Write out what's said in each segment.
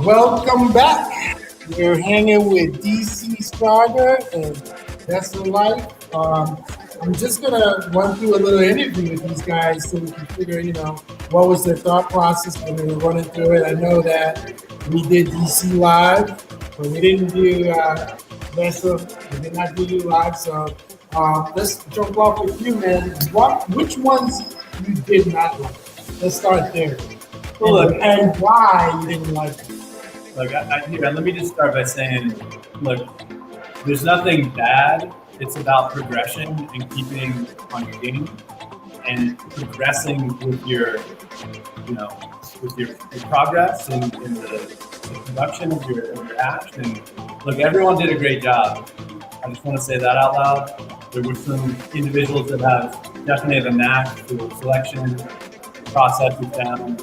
Welcome back. We're hanging with DC Starter and That's the Life. I'm just gonna run through a little interview with these guys so we can figure, what was their thought process when they were running through it. I know that we did DC live, but we didn't do Vessel. We did not do you live. So let's jump off with you, man. Which ones you did not like? Let's start there. Well, look, And why you didn't like it. look, let me just start by saying, look, there's nothing bad. It's about progression and keeping on your game and progressing with your progress and the production of your act. And look, everyone did a great job. I just want to say that out loud. There were some individuals that definitely have a knack for selection, process with them,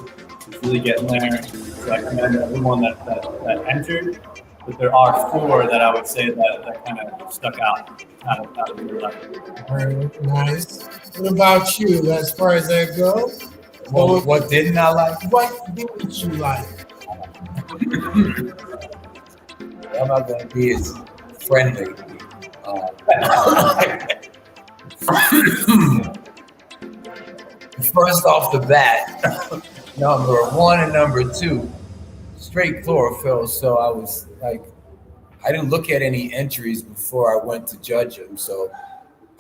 just really getting there. So I commend everyone that entered. But there are four that I would say that kind of stuck out of your life. Very nice. What about you, as far as that goes? What didn't I like? What didn't you like? I'm not going to be as friendly. First off the bat, number one and number two, straight chlorophyll. So I was like, I didn't look at any entries before I went to judge them. So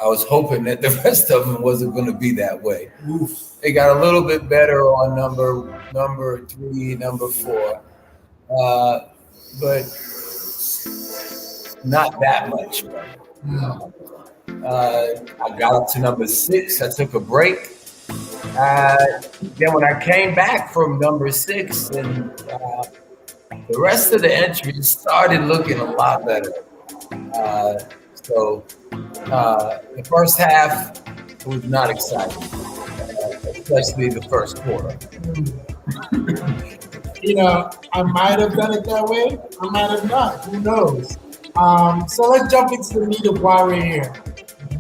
I was hoping that the rest of them wasn't going to be that way. Oof. They got a little bit better on number three, number four, but not that much. I got up to number six. I took a break. Then when I came back from number six, and the rest of the entries started looking a lot better. So the first half was not exciting, especially the first quarter. I might have done it that way. I might have not. Who knows? So let's jump into the meat of why we're here.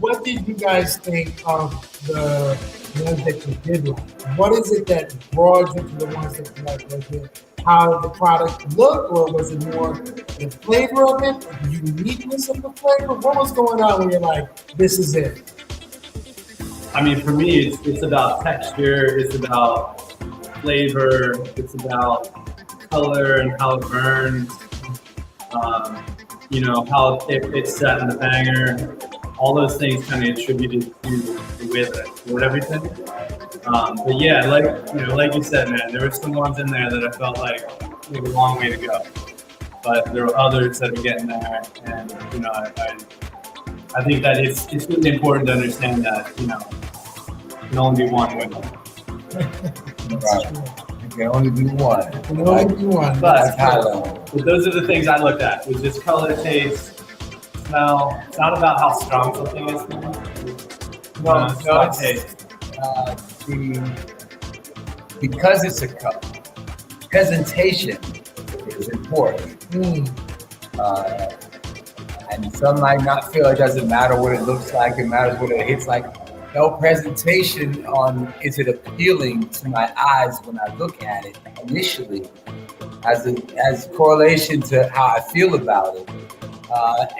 What did you guys think of the ones that you did like? What is it that brought you to the ones that you like? Was it how the product looked, or was it more the flavor of it, the uniqueness of the flavor? What was going on when you're like, this is it? I mean, for me, it's about texture, it's about flavor, it's about color and how it burns, how it's set in the banger. All those things kind of attributed to the way that I poured everything. But yeah, like you said, man, there were some ones in there that I felt like we had a long way to go. But there were others that are getting there, and I think that it's really important to understand that it can only be one winner. Right. It can only be one. It can only be one. But Hello. those are the things I looked at. Was just color, taste, smell. It's not about how strong something is. No, It's about taste. Because it's a cup, presentation is important. And some might not feel it doesn't matter what it looks like, it matters what it hits like. No, presentation on, is it appealing to my eyes when I look at it initially, as correlation to how I feel about it.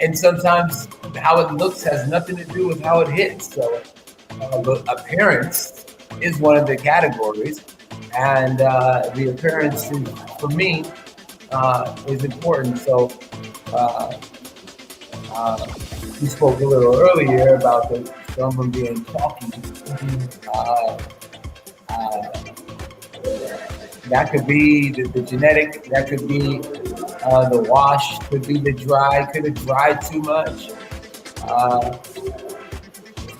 And sometimes how it looks has nothing to do with how it hits. So the appearance is one of the categories, and the appearance for me is important. So we spoke a little earlier about someone being talky. That could be the genetic, that could be the wash, could be the dry, could have dried too much.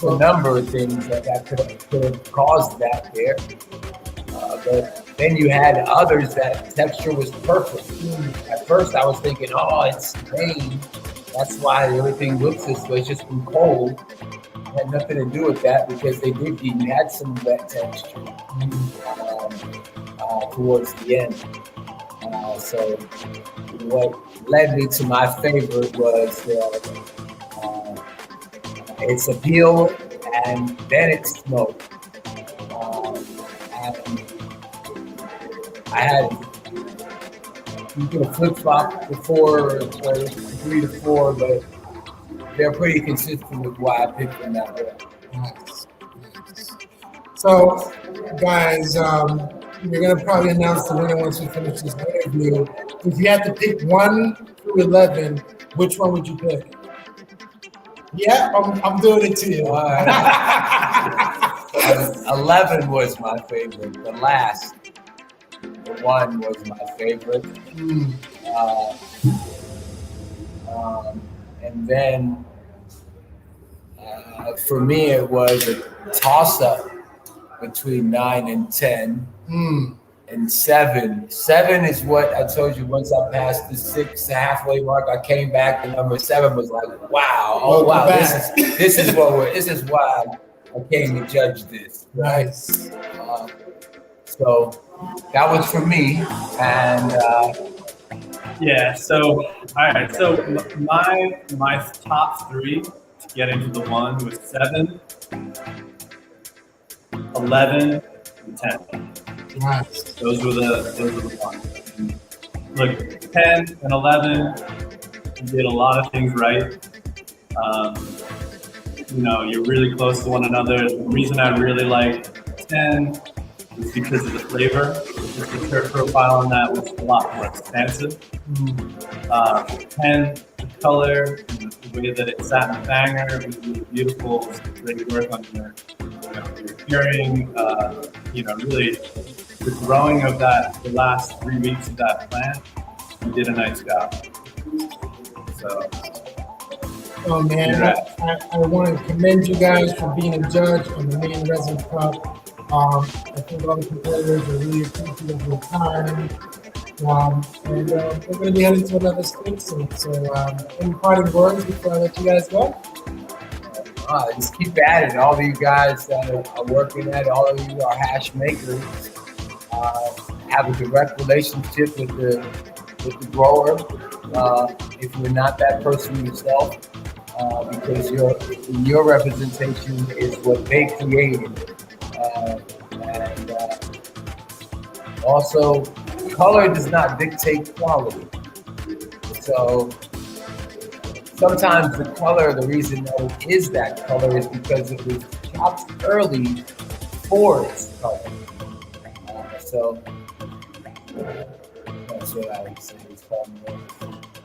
A number of things that could have caused that there. But then you had others that texture was perfect. At first I was thinking, oh, it's Maine. That's why everything looks this way. It's just from cold. It had nothing to do with that, because you had some wet texture towards the end. So what led me to my favorite was its appeal, and then its smoke. And I had You could have flip flop the 3 to 4, but they're pretty consistent with why I picked them that way. Nice. So, guys, we're gonna probably announce the winner once we finish this interview. If you had to pick 1 through 11, which one would you pick? Yeah, I'm doing it to you. 11 was my favorite. The 1 was my favorite. And then for me, it was a toss-up between 9 and 10. And 7. 7 is what I told you once I passed the 6 halfway mark. I came back and number 7 was like, wow, oh wow, this is why I came to judge this. Nice. So that was for me, and yeah. So all right. So my top 3 to get into the 1 was 7, 11, and 10. Nice. Those were the ones. Look, 10 and 11, you did a lot of things right. You're really close to one another. The reason I really like 10 is because of the flavor. Just the terp profile on that was a lot more expansive. 10, the color, and the way that it sat in the banger, it was really beautiful. It was great work on your hearing. Really the growing of that, the last 3 weeks of that plant, you did a nice job. So. Oh man, I want to commend you guys for being a judge on the Maine Resin Cup. I think all the competitors are really appreciative of your time. And we're going to be heading to another state soon. So any parting words before I let you guys go? Just keep at it. All of you guys that are working at it, all of you are hash makers. Have a direct relationship with the grower. If you're not that person yourself, because your representation is what they created. And also, color does not dictate quality. So sometimes the color, the reason that it is that color is because it was chopped early for its color. So that's what I would say is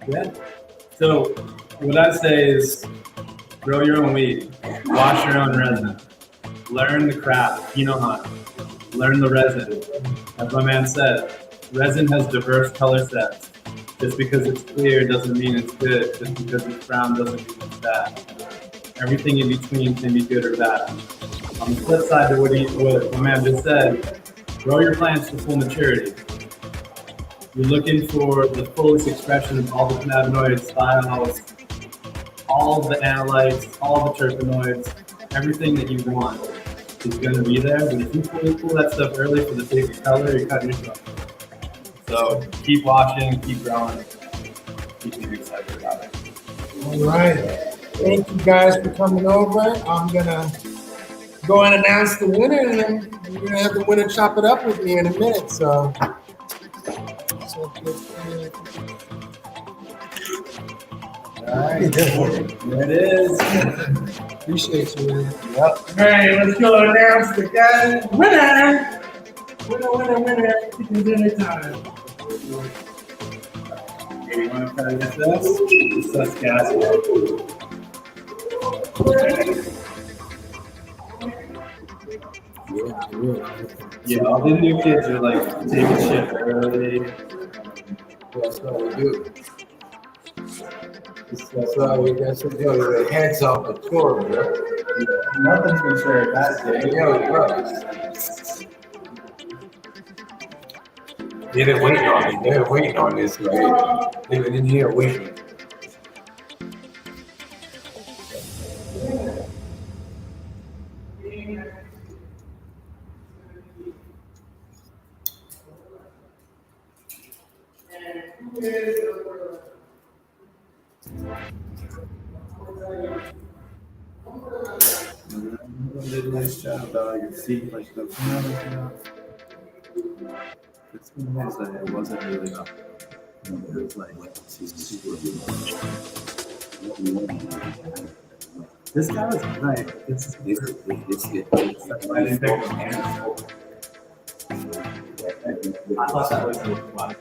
yeah. So what I say is grow your own weed, wash your own resin, learn the craft, hunt, learn the resin. As my man said, resin has diverse color sets. Just because it's clear doesn't mean it's good. Just because it's brown doesn't mean it's bad. Everything in between can be good or bad. On the flip side to what my man just said, grow your plants to full maturity. You're looking for the fullest expression of all the cannabinoid styles, all the analytes, all the terpenoids, everything that you want is going to be there. But if you pull that stuff early for the sake of color, you're cutting yourself. So keep watching, keep growing, keep being excited about it. All right. Thank you guys for coming over. I'm going to go and announce the winner, and then you're going to have the winner chop it up with me in a minute. So all right, there it is. Appreciate you, man. Yep. All right, let's go announce the guy. Winner! Winner. It's dinner time. Okay, you want to try to get this? This gas. Yeah, all the new kids are like taking shit early. That's what we do. That's what we do. The heads off the tour, bro. Nothing's been shared that day. Yo, bro. They're waiting on me. They're waiting on this, right? They've been in here waiting. You did a nice job, your feet, like the It's nice that it wasn't really up. This guy was right. I didn't pick him. I thought that was the one.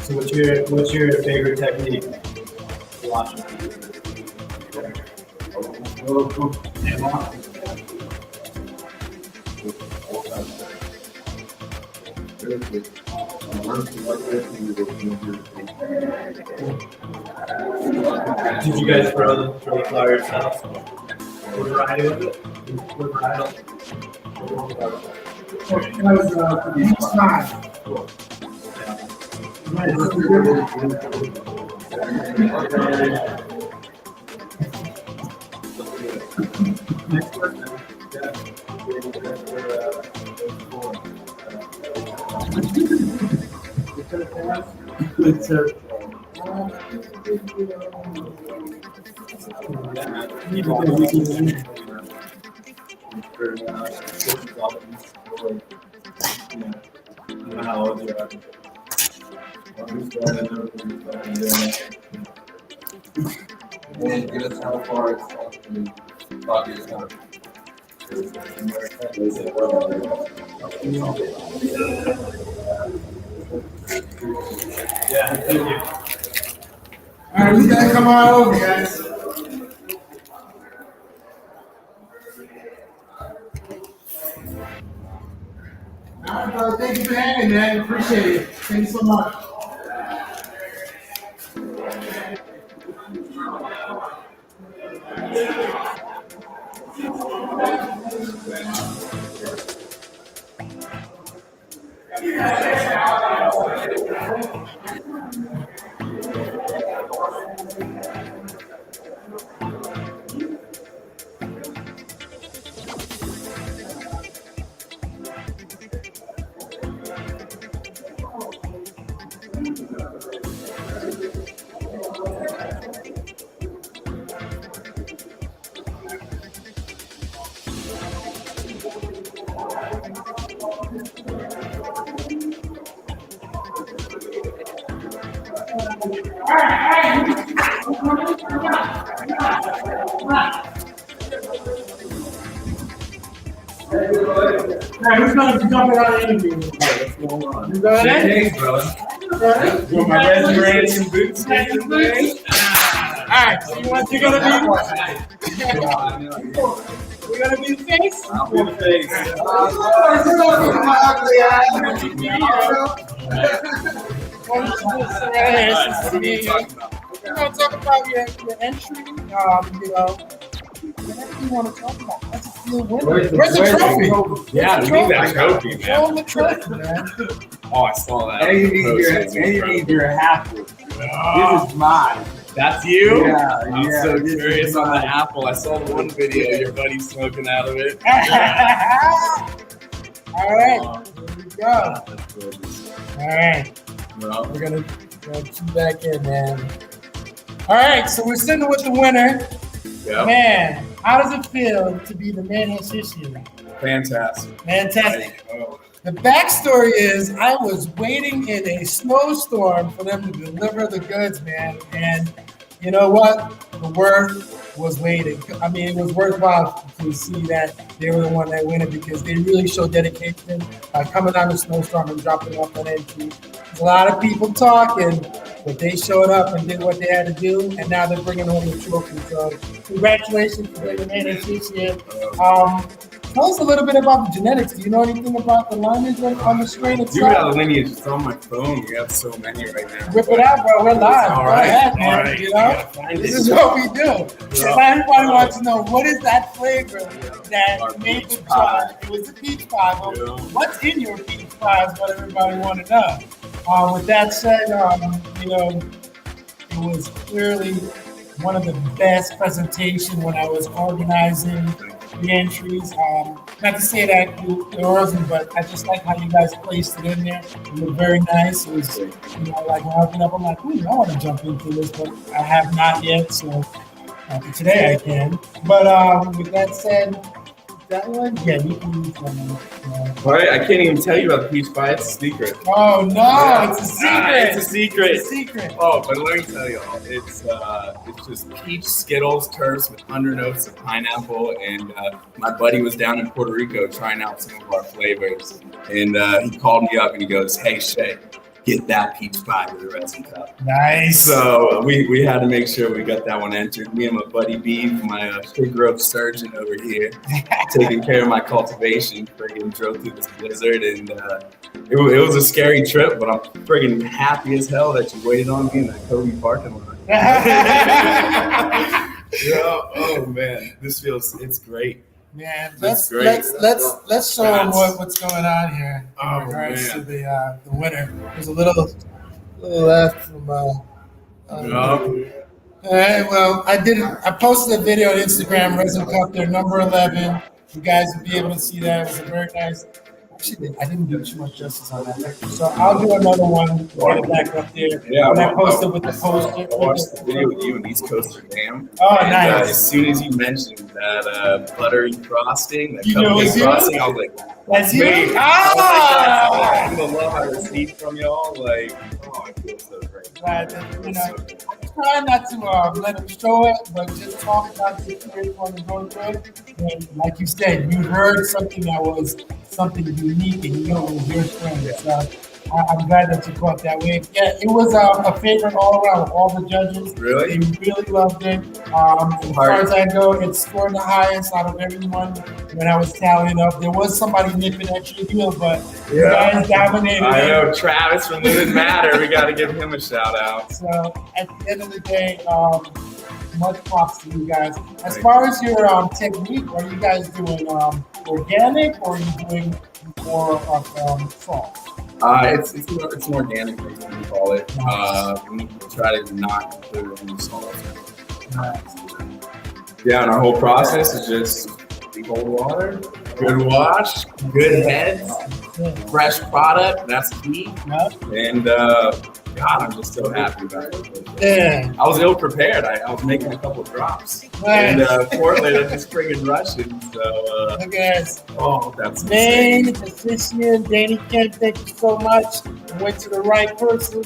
So what's your favorite technique for washing? Did you guys throw the flower yourself? What variety of it? What variety? That was each time. Next question. Good sir. How old you are? And get us how far it's actually 5 years now. Yeah, thank you. All right, we gotta come on over, guys. All right, brother. Thank you for hanging, man. Appreciate it. Thank you so much. All right, who's gonna jump around the interview? You got it? Thanks, brother. Got it? You want my resin and some boots? right, so you're gonna be the face? I'll be the face. We're gonna talk about your entry. Whatever you want to talk about. That's a feel winner. Where's the trophy? Yeah, we need that trophy, man. Show them the trophy, man. Oh, I saw that. And you need your apple. This is mine. That's you? Yeah, I'm so curious on the apple. I saw one video your buddy smoking out of it. All right, here we go. That's gorgeous. All right, Well, we're gonna key back in, man. All right, so we're sitting with the winner. yeah. Man, how does it feel to be the man musician? Fantastic. Fantastic. Oh. The backstory is I was waiting in a snowstorm for them to deliver the goods, man. And you know what? The worth was waiting. I mean, it was worthwhile to see that they were the one that win it because they really showed dedication coming down the snowstorm and dropping off that entry. There's a lot of people talking, but they showed up and did what they had to do, and now they're bringing home the trophy. So congratulations to the man associate. Tell us a little bit about the genetics. Do you know anything about the lineage on the strain You itself? got a lineage. It's on my phone. We have so many right now. Whip it out, bro. We're live. All Go right. ahead, man. All right. You know, this is what we do. If everybody wants to know what is that flavor that Our made peach the pie. judge. It was a peach pie. Well, Yeah. what's in your peach pie is what everybody want to know. With that said, it was clearly one of the best presentations when I was organizing the entries. Not to say that it wasn't, but I just like how you guys placed it in there. It looked very nice. It was, like when I opened up, I'm like, I want to jump into this, but I have not yet. So today I can. But with that said, that one, yeah, you can use that one. All right, I can't even tell you about the peach pie. It's a secret. Oh no, Yeah. it's a secret. It's a secret. It's a secret. Oh, but let me tell y'all, it's just peach Skittles turfs with undernotes of pineapple. And my buddy was down in Puerto Rico trying out some of our flavors, and he called me up and he goes, "Hey Shay, get that peach pie with the Resin cup." Nice. So we had to make sure we got that one entered. Me and my buddy B, my Sugar Grove surgeon over here, taking care of my cultivation. Friggin' drove through this blizzard, and it was a scary trip, but I'm friggin' happy as hell that you waited on me in that Kobe parking lot. Yeah, oh man, it's great. Man, That's let's great. let's show them what's going on here in Oh, regards man. to the winner. There's a little left from. Well, I posted a video on Instagram, Resin Cup, they're number 11. You guys will be able to see that. It was a very nice. Actually, I didn't do too much justice on that. So I'll do another one. Get it back up there. Yeah, when I posted with the poster. I watched the video with you and East Coaster Jam. Oh, And, nice. as soon as you mentioned that buttery frosting, that You know cupcake it's you? frosting, I was like, That's you. me. Ah! I'm the love I received from y'all. Like, oh, I feel so great. Glad that, try not to let them show it, but just talk about the experience when you're going through it. And like you said, you heard something that was something unique and you know it was your friend. So I'm glad that you caught that way. Yeah, it was a favorite all around with all the judges. Really? They really loved it. As far as I know, it scored the highest out of everyone. When I was tallying up, there was somebody nipping at your heel, but you guys dominated. I it. know Travis from Live Matter. We got to give him a shout out. So at the end of the day, much props to you guys. As far as your technique, are you guys doing organic or are you doing more of salt? It's an organic thing, we call it. We try to not include any salt. Yeah, and our whole process is just cold water, good wash, good heads, fresh product. That's key. And God, I'm just so happy about it. Yeah. I was ill prepared. I was making a couple drops, Nice. and Portland is just friggin' rushing. So Look at us. oh, that's Maine, insane. physician, Danny Kent, thank you so much. You went to the right person.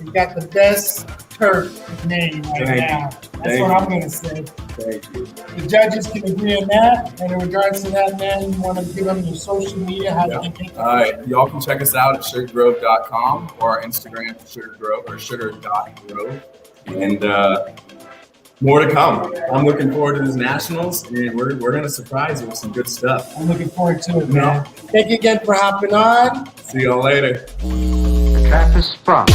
You got the best turf name right Thank you. now. That's Thank what you. I'm going to say. Thank you. The judges can agree on that. And in regards to that, man, you want to give them your social media? How Yeah. they can All right, y'all can check us out at sugargrove.com or our Instagram sugargrove or sugar.grove. And more to come. I'm looking forward to these nationals, and we're gonna surprise you with some good stuff. I'm looking forward to it, man. Thank you again for hopping on. See y'all later. The trap is sprung.